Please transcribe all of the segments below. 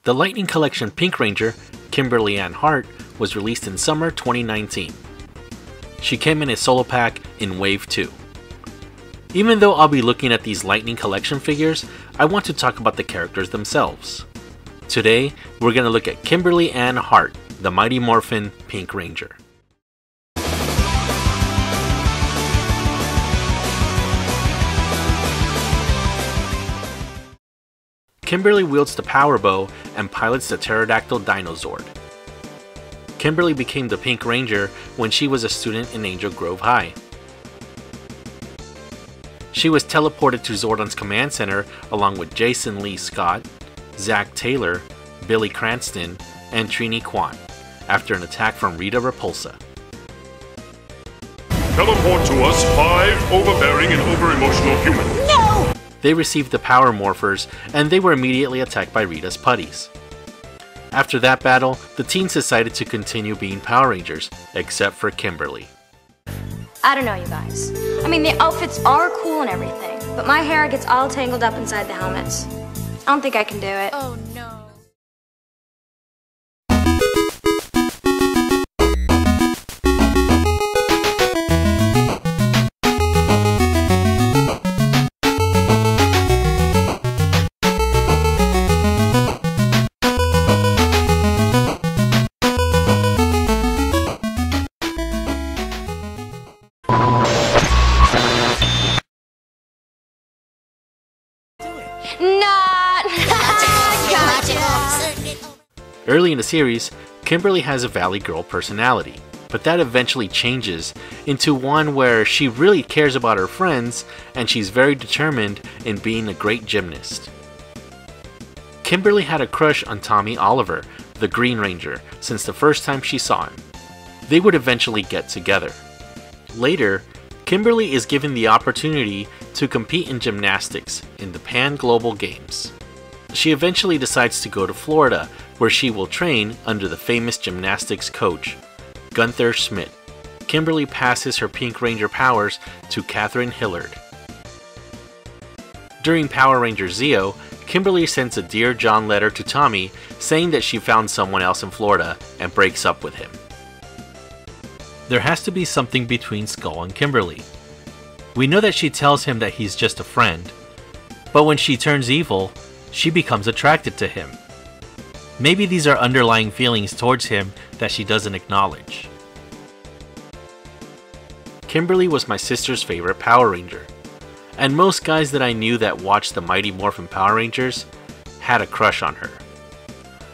The Lightning Collection Pink Ranger, Kimberly Ann Hart, was released in summer 2019. She came in a solo pack in Wave 2. Even though I'll be looking at these Lightning Collection figures, I want to talk about the characters themselves. Today, we're going to look at Kimberly Ann Hart, the Mighty Morphin Pink Ranger. Kimberly wields the power bow and pilots the pterodactyl Dinozord. Kimberly became the Pink Ranger when she was a student in Angel Grove High. She was teleported to Zordon's command center along with Jason Lee Scott, Zach Taylor, Billy Cranston, and Trini Kwan after an attack from Rita Repulsa. Teleport to us 5 overbearing and over-emotional humans. No! They received the Power Morphers, and they were immediately attacked by Rita's putties. After that battle, the teens decided to continue being Power Rangers, except for Kimberly. I don't know, you guys. I mean, the outfits are cool and everything, but my hair gets all tangled up inside the helmets. I don't think I can do it. Oh no. Early in the series, Kimberly has a Valley Girl personality, but that eventually changes into one where she really cares about her friends and she's very determined in being a great gymnast. Kimberly had a crush on Tommy Oliver, the Green Ranger, since the first time she saw him. They would eventually get together. Later, Kimberly is given the opportunity to compete in gymnastics in the Pan Global Games. She eventually decides to go to Florida, where she will train under the famous gymnastics coach, Gunther Schmidt. Kimberly passes her Pink Ranger powers to Catherine Hillard. During Power Ranger Zeo, Kimberly sends a Dear John letter to Tommy saying that she found someone else in Florida and breaks up with him. There has to be something between Skull and Kimberly. We know that she tells him that he's just a friend, but when she turns evil, she becomes attracted to him. Maybe these are underlying feelings towards him that she doesn't acknowledge. Kimberly was my sister's favorite Power Ranger, and most guys that I knew that watched the Mighty Morphin Power Rangers had a crush on her.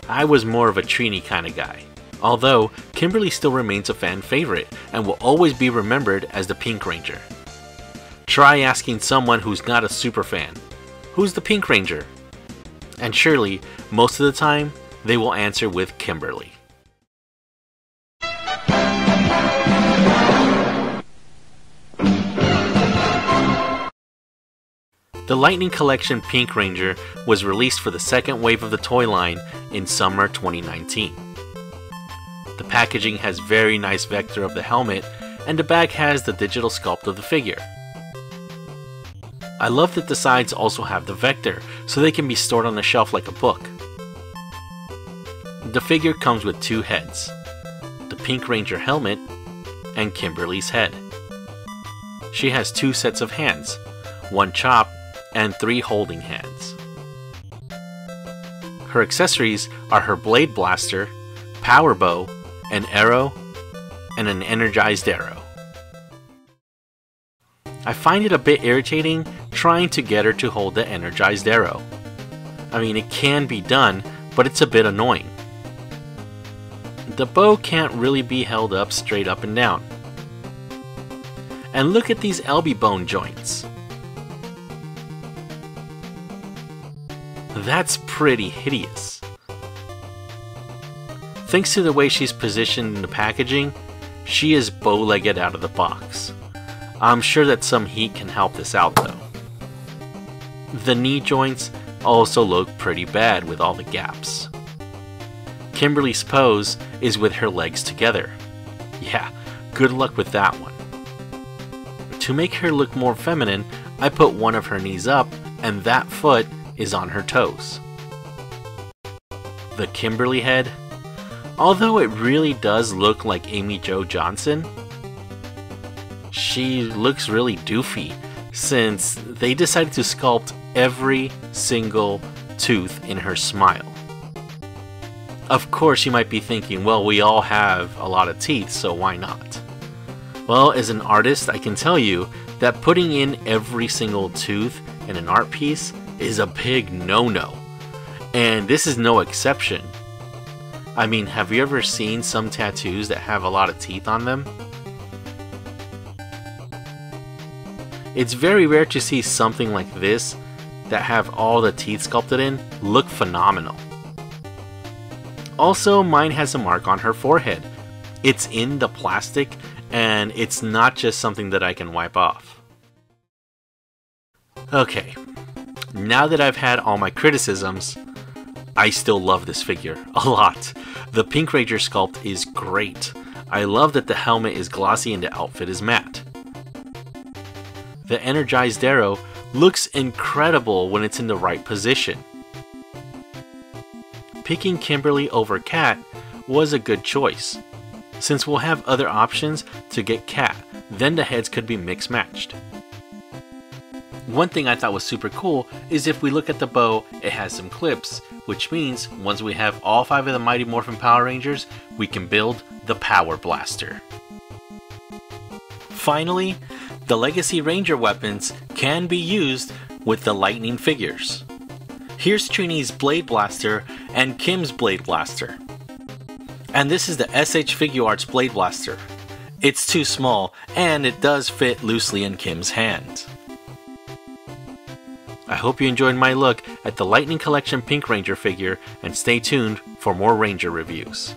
I was more of a Trini kind of guy, although Kimberly still remains a fan favorite and will always be remembered as the Pink Ranger. Try asking someone who's not a super fan, who's the Pink Ranger? And surely, most of the time, they will answer with Kimberly. The Lightning Collection Pink Ranger was released for the second wave of the toy line in summer 2019. The packaging has very nice vector of the helmet, and the bag has the digital sculpt of the figure. I love that the sides also have the vector, so they can be stored on the shelf like a book. The figure comes with 2 heads, the Pink Ranger helmet and Kimberly's head. She has 2 sets of hands, 1 chop and 3 holding hands. Her accessories are her blade blaster, power bow, an arrow, and an energized arrow. I find it a bit irritating trying to get her to hold the energized arrow. I mean, it can be done, but it's a bit annoying. The bow can't really be held up straight up and down. And look at these LB bone joints. That's pretty hideous. Thanks to the way she's positioned in the packaging, she is bow-legged out of the box. I'm sure that some heat can help this out though. The knee joints also look pretty bad with all the gaps. Kimberly's pose is with her legs together. Yeah, good luck with that one. To make her look more feminine, I put one of her knees up and that foot is on her toes. the Kimberly head. Although it really does look like Amy Jo Johnson, she looks really doofy since they decided to sculpt every single tooth in her smile. Of course, you might be thinking, well, we all have a lot of teeth, so why not? Well, as an artist, I can tell you that putting in every single tooth in an art piece is a big no-no. And this is no exception. I mean, have you ever seen some tattoos that have a lot of teeth on them? It's very rare to see something like this that have all the teeth sculpted in look phenomenal. Also, mine has a mark on her forehead. It's in the plastic and it's not just something that I can wipe off. Okay, now that I've had all my criticisms, I still love this figure a lot. The Pink Ranger sculpt is great. I love that the helmet is glossy and the outfit is matte. The energized arrow looks incredible when it's in the right position. Picking Kimberly over Cat was a good choice, since we'll have other options to get Cat, then the heads could be mix matched. One thing I thought was super cool is if we look at the bow, it has some clips, which means once we have all 5 of the Mighty Morphin Power Rangers, we can build the Power Blaster. Finally, the Legacy Ranger weapons can be used with the Lightning figures. Here's Trini's Blade Blaster and Kim's Blade Blaster. And this is the SH Figuarts Blade Blaster. It's too small, and it does fit loosely in Kim's hand. I hope you enjoyed my look at the Lightning Collection Pink Ranger figure, and stay tuned for more Ranger reviews.